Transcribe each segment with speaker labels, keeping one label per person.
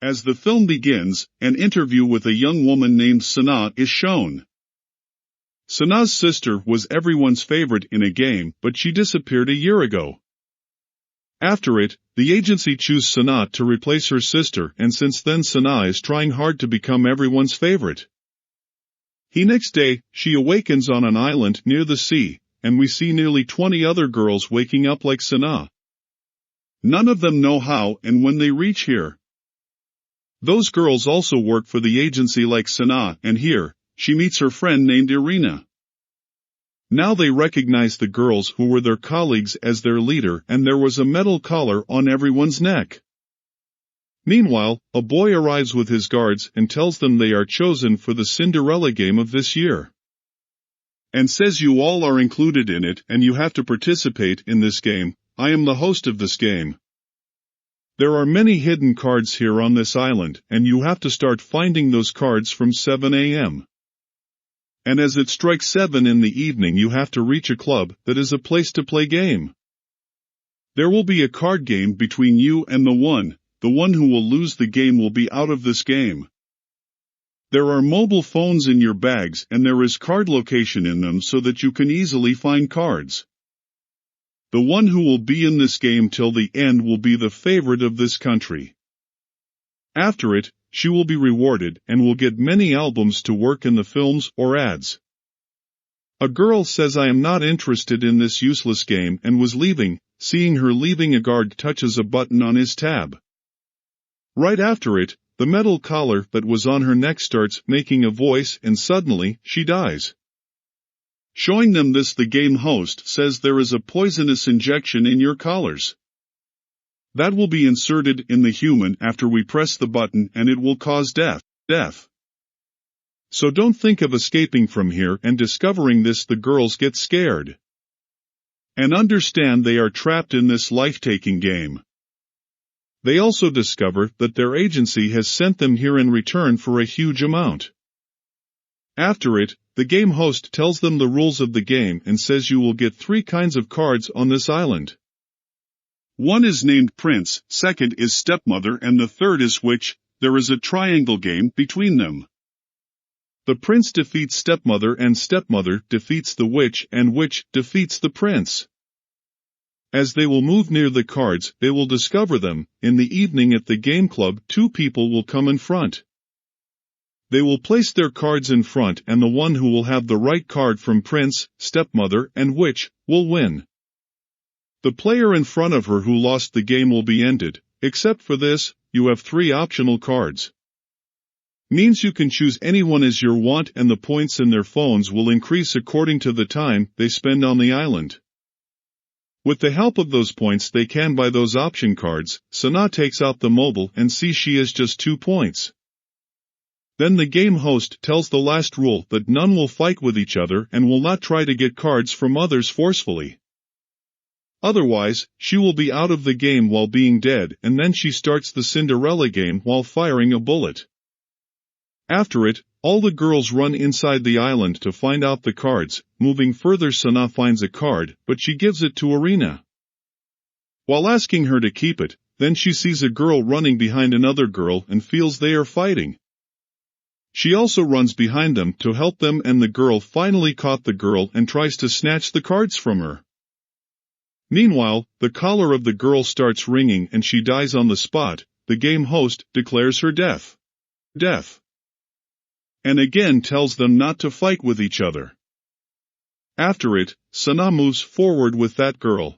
Speaker 1: As the film begins, an interview with a young woman named Sana is shown. Sana's sister was everyone's favorite in a game, but she disappeared a year ago. After it, the agency chose Sana to replace her sister, and since then Sana is trying hard to become everyone's favorite. The next day, she awakens on an island near the sea, and we see nearly 20 other girls waking up like Sana. None of them know how and when they reach here. Those girls also work for the agency like Sana, and here, she meets her friend named Irina. Now they recognize the girls who were their colleagues as their leader, and there was a metal collar on everyone's neck. Meanwhile, a boy arrives with his guards and tells them they are chosen for the Cinderella Game of this year. And says you all are included in it and you have to participate in this game. I am the host of this game. There are many hidden cards here on this island, and you have to start finding those cards from 7 a.m. And as it strikes 7 in the evening you have to reach a club that is a place to play game. There will be a card game between you and the one who will lose the game will be out of this game. There are mobile phones in your bags and there is card location in them so that you can easily find cards. The one who will be in this game till the end will be the favorite of this country. After it, she will be rewarded and will get many albums to work in the films or ads. A girl says I am not interested in this useless game and was leaving. Seeing her leaving, a guard touches a button on his tab. Right after it, the metal collar that was on her neck starts making a voice and suddenly, she dies. Showing them this, the game host says there is a poisonous injection in your collars. That will be inserted in the human after we press the button and it will cause death. So don't think of escaping from here, and discovering this the girls get scared. And understand they are trapped in this life-taking game. They also discover that their agency has sent them here in return for a huge amount. After it, the game host tells them the rules of the game and says you will get 3 kinds of cards on this island. One is named Prince, second is Stepmother, and the third is Witch. There is a triangle game between them. The Prince defeats Stepmother and Stepmother defeats the Witch and Witch defeats the Prince. As they will move near the cards, they will discover them. In the evening at the game club, 2 people will come in front. They will place their cards in front, and the one who will have the right card from Prince, Stepmother, and Witch will win. The player in front of her who lost the game will be ended. Except for this, you have 3 optional cards. Means you can choose anyone as your want, and the points in their phones will increase according to the time they spend on the island. With the help of those points they can buy those option cards. Sana takes out the mobile and sees she has just 2 points. Then the game host tells the last rule that none will fight with each other and will not try to get cards from others forcefully. Otherwise, she will be out of the game while being dead, and then she starts the Cinderella game while firing a bullet. After it, all the girls run inside the island to find out the cards. Moving further, Sana finds a card, but she gives it to Irina. While asking her to keep it, then she sees a girl running behind another girl and feels they are fighting. She also runs behind them to help them, and the girl finally caught the girl and tries to snatch the cards from her. Meanwhile, the collar of the girl starts ringing and she dies on the spot. The game host declares her death. And again tells them not to fight with each other. After it, Sana moves forward with that girl.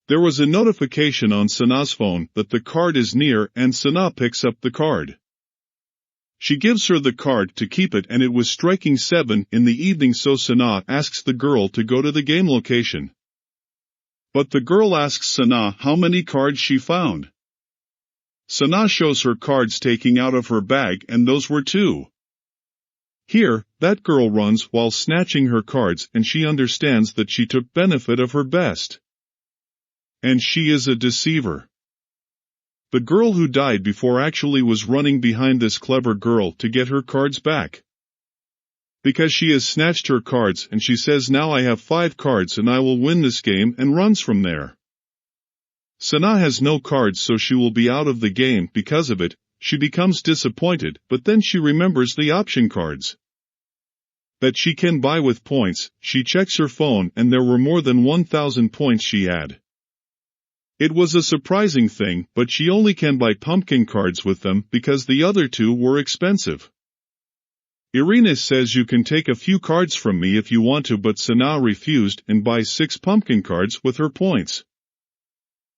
Speaker 1: There was a notification on Sana's phone that the card is near, and Sana picks up the card. She gives her the card to keep it, and it was striking 7 in the evening, so Sana asks the girl to go to the game location. But the girl asks Sana how many cards she found. Sana shows her cards taking out of her bag, and those were 2. Here, that girl runs while snatching her cards, and she understands that she took benefit of her best. And she is a deceiver. The girl who died before actually was running behind this clever girl to get her cards back. Because she has snatched her cards, and she says now I have 5 cards and I will win this game, and runs from there. Sana has no cards, so she will be out of the game because of it. She becomes disappointed, but then she remembers the option cards that she can buy with points. She checks her phone and there were more than 1,000 points she had. It was a surprising thing, but she only can buy pumpkin cards with them because the other two were expensive. Irina says you can take a few cards from me if you want to, but Sana refused and buys 6 pumpkin cards with her points.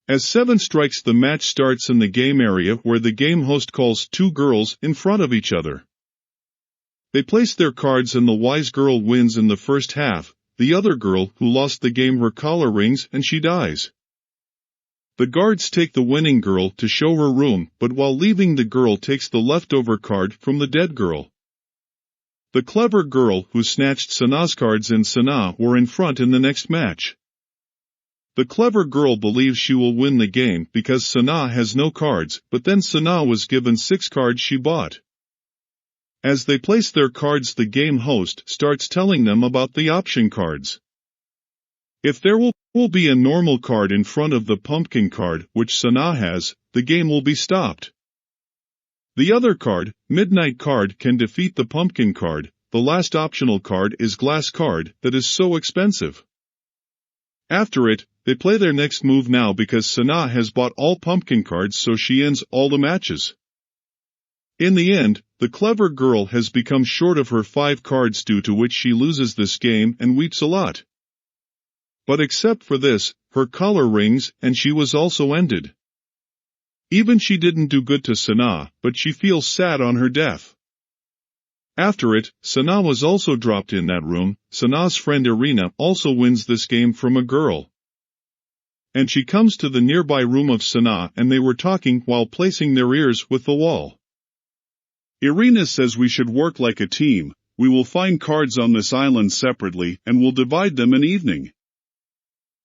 Speaker 1: As 7 strikes, the match starts in the game area where the game host calls 2 girls in front of each other. They place their cards and the wise girl wins in the first half. The other girl, who lost the game, her collar rings and she dies. The guards take the winning girl to show her room, but while leaving the girl takes the leftover card from the dead girl. The clever girl who snatched Sana's cards and Sana were in front in the next match. The clever girl believes she will win the game because Sana has no cards, but then Sana was given 6 cards she bought. As they place their cards, the game host starts telling them about the option cards. If there will be a normal card in front of the pumpkin card which Sana has, the game will be stopped. The other card, midnight card, can defeat the pumpkin card. The last optional card is glass card that is so expensive. After it, they play their next move now because Sana has bought all pumpkin cards, so she ends all the matches. In the end, the clever girl has become short of her 5 cards, due to which she loses this game and weeps a lot. But except for this, her collar rings and she was also ended. Even she didn't do good to Sana, but she feels sad on her death. After it, Sana was also dropped in that room. Sana's friend Irina also wins this game from a girl. And she comes to the nearby room of Sana and they were talking while placing their ears with the wall. Irina says we should work like a team. We will find cards on this island separately and will divide them in evening.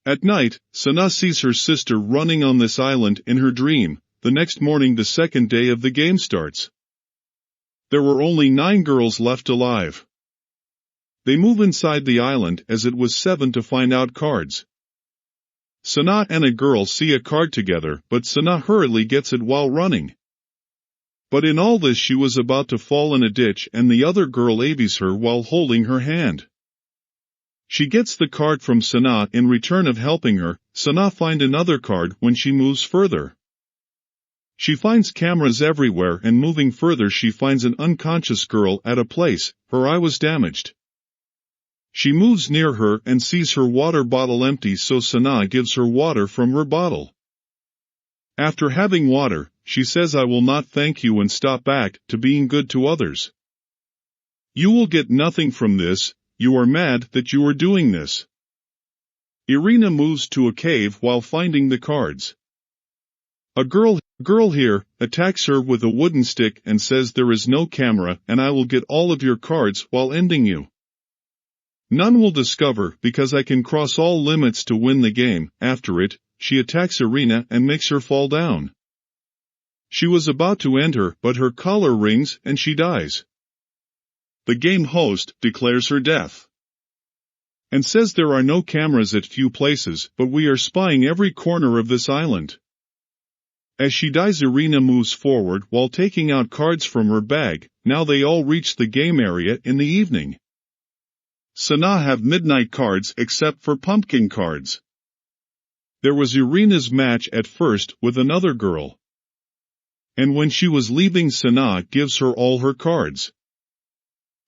Speaker 1: At night, Sana sees her sister running on this island in her dream. The next morning, the second day of the game starts. There were only 9 girls left alive. They move inside the island as it was 7 to find out cards. Sana and a girl see a card together, but Sana hurriedly gets it while running. But in all this she was about to fall in a ditch and the other girl avies her while holding her hand. She gets the card from Sana in return of helping her. Sana finds another card when she moves further. She finds cameras everywhere and moving further she finds an unconscious girl at a place. Her eye was damaged. She moves near her and sees her water bottle empty, so Sana gives her water from her bottle. After having water, she says, "I will not thank you," and stop back to being good to others. "You will get nothing from this. You are mad that you are doing this." Irina moves to a cave while finding the cards. A girl here attacks her with a wooden stick and says, "There is no camera and I will get all of your cards while ending you. None will discover because I can cross all limits to win the game." After it, she attacks Irina and makes her fall down. She was about to end her, but her collar rings and she dies. The game host declares her death and says there are no cameras at few places, but we are spying every corner of this island. As she dies, Irina moves forward while taking out cards from her bag. Now they all reach the game area in the evening. Sana have midnight cards except for pumpkin cards. There was Irina's match at first with another girl. And when she was leaving, Sana gives her all her cards.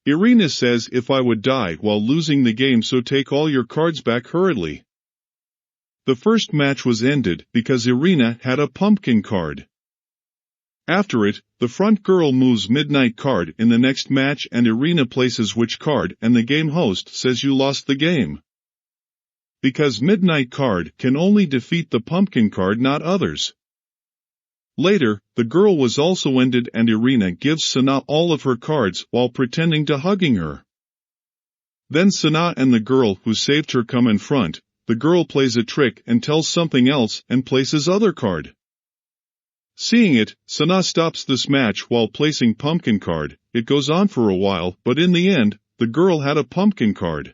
Speaker 1: Irina says, "If I would die while losing the game, so take all your cards back hurriedly." The first match was ended because Irina had a pumpkin card. After it, the front girl moves midnight card in the next match and Irina places which card and the game host says you lost the game. Because midnight card can only defeat the pumpkin card, not others. Later, the girl was also ended and Irina gives Sana all of her cards while pretending to hugging her. Then Sana and the girl who saved her come in front. The girl plays a trick and tells something else and places other card. Seeing it, Sana stops this match while placing pumpkin card. It goes on for a while, but in the end, the girl had a pumpkin card.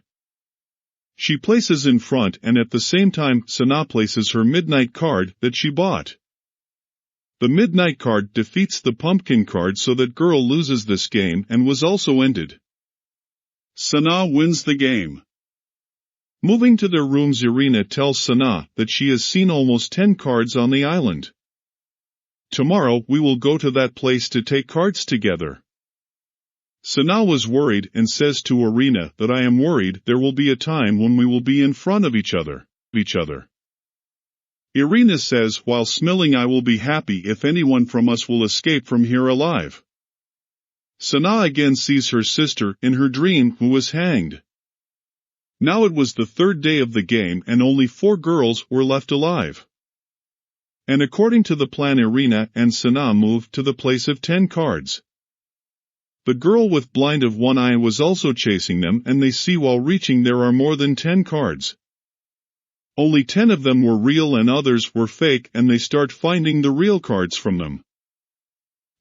Speaker 1: She places in front, and at the same time Sana places her midnight card that she bought. The midnight card defeats the pumpkin card, so that girl loses this game and was also ended. Sana wins the game. Moving to their rooms, Irina tells Sana that she has seen almost 10 cards on the island. Tomorrow we will go to that place to take cards together. Sana was worried and says to Irina that I am worried there will be a time when we will be in front of each other. Irina says while smiling, I will be happy if anyone from us will escape from here alive. Sana again sees her sister in her dream who was hanged. Now it was the third day of the game and only 4 girls were left alive. And according to the plan, Irina and Sana moved to the place of 10 cards. The girl with blind of one eye was also chasing them, and they see while reaching there are more than 10 cards. Only 10 of them were real and others were fake, and they start finding the real cards from them.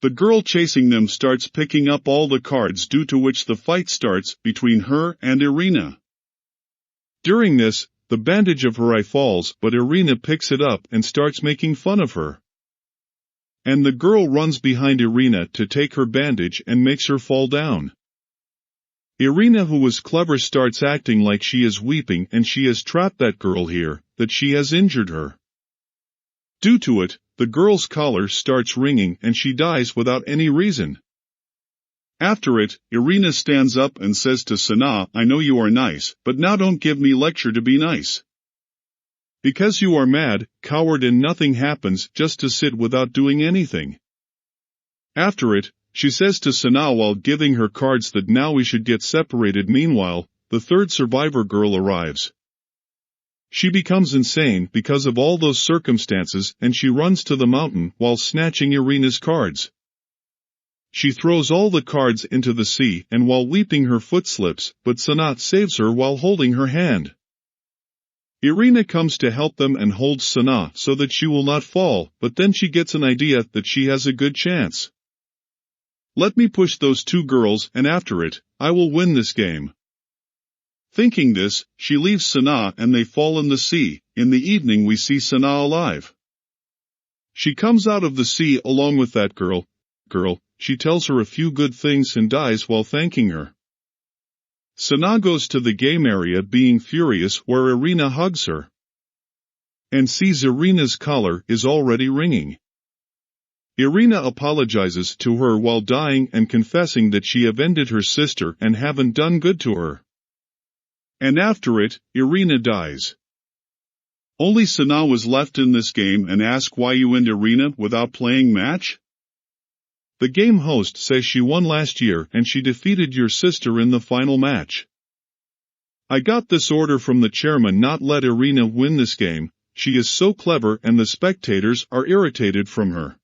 Speaker 1: The girl chasing them starts picking up all the cards, due to which the fight starts between her and Irina. During this, the bandage of her eye falls, but Irina picks it up and starts making fun of her. And the girl runs behind Irina to take her bandage and makes her fall down. Irina, who was clever, starts acting like she is weeping and she has trapped that girl here, that she has injured her. Due to it, the girl's collar starts ringing and she dies without any reason. After it, Irina stands up and says to Sana, I know you are nice, but now don't give me lecture to be nice. Because you are mad, coward, and nothing happens, just to sit without doing anything. After it, she says to Sana while giving her cards that now we should get separated. Meanwhile, the third survivor girl arrives. She becomes insane because of all those circumstances and she runs to the mountain while snatching Irina's cards. She throws all the cards into the sea and while weeping her foot slips, but Sana saves her while holding her hand. Irina comes to help them and holds Sana so that she will not fall, but then she gets an idea that she has a good chance. Let me push those 2 girls and after it, I will win this game. Thinking this, she leaves Sana and they fall in the sea. In the evening we see Sana alive. She comes out of the sea along with that girl. She tells her a few good things and dies while thanking her. Sana goes to the game area being furious, where Irina hugs her and sees Irina's collar is already ringing. Irina apologizes to her while dying and confessing that she have ended her sister and haven't done good to her. And after it, Irina dies. Only Sana was left in this game and ask why you end Irina without playing match? The game host says she won last year and she defeated your sister in the final match. I got this order from the chairman not let Irina win this game, she is so clever and the spectators are irritated from her.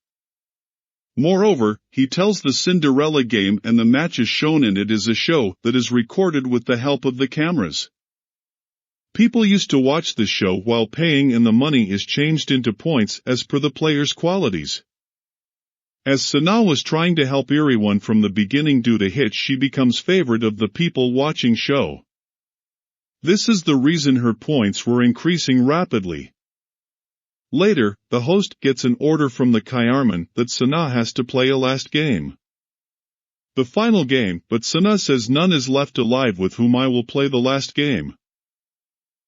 Speaker 1: Moreover, he tells the Cinderella game and the matches shown in it is a show that is recorded with the help of the cameras. People used to watch this show while paying and the money is changed into points as per the player's qualities. As Sana was trying to help everyone from the beginning due to hitch, she becomes favorite of the people watching show. This is the reason her points were increasing rapidly. Later, the host gets an order from the Kayarman that Sana has to play a last game. The final game, but Sana says none is left alive with whom I will play the last game.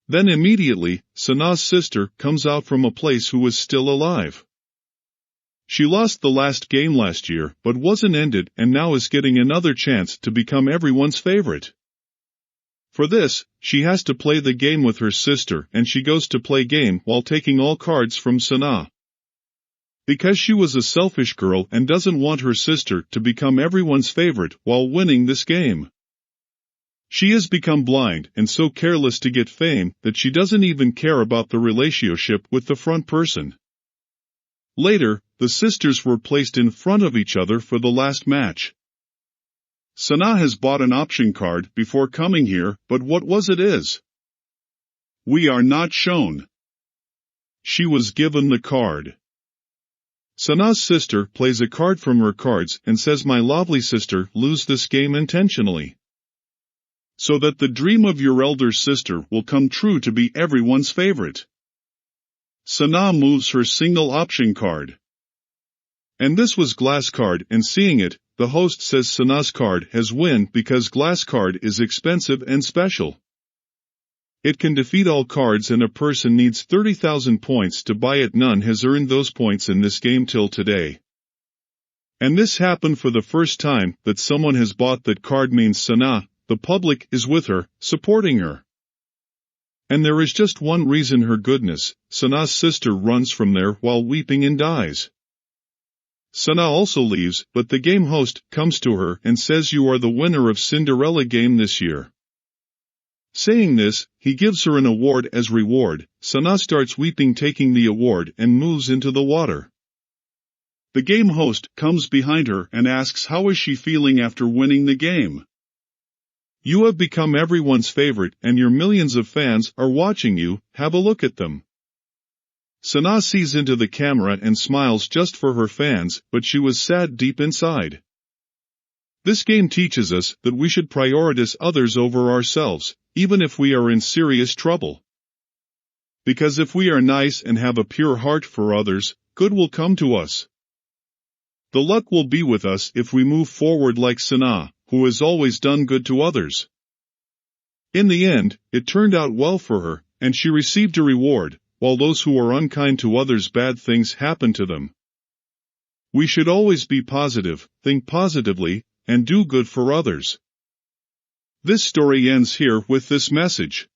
Speaker 1: Then immediately, Sana's sister comes out from a place who was still alive. She lost the last game last year but wasn't ended and now is getting another chance to become everyone's favorite. For this, she has to play the game with her sister and she goes to play game while taking all cards from Sana. Because she was a selfish girl and doesn't want her sister to become everyone's favorite while winning this game. She has become blind and so careless to get fame that she doesn't even care about the relationship with the front person. Later, the sisters were placed in front of each other for the last match. Sana has bought an option card before coming here, but what was it is? We are not shown. She was given the card. Sana's sister plays a card from her cards and says my lovely sister lose this game intentionally. so that the dream of your elder sister will come true to be everyone's favorite. Sana moves her single option card. And this was glass card, and seeing it, the host says Sana's card has win because glass card is expensive and special. It can defeat all cards and a person needs 30,000 points to buy it. None has earned those points in this game till today. And this happened for the first time that someone has bought that card. Means Sana, the public, is with her, supporting her. And there is just one reason: her goodness. Sana's sister runs from there while weeping and dies. Sana also leaves, but the game host comes to her and says, "You are the winner of Cinderella Game this year." Saying this, he gives her an award as reward. Sana starts weeping, taking the award, and moves into the water. The game host comes behind her and asks how is she feeling after winning the game. You have become everyone's favorite and your millions of fans are watching you, have a look at them. Sana sees into the camera and smiles just for her fans, but she was sad deep inside. This game teaches us that we should prioritize others over ourselves, even if we are in serious trouble. Because if we are nice and have a pure heart for others, good will come to us. The luck will be with us if we move forward like Sana, who has always done good to others. In the end, it turned out well for her, and she received a reward, while those who are unkind to others, bad things happen to them. We should always be positive, think positively, and do good for others. This story ends here with this message.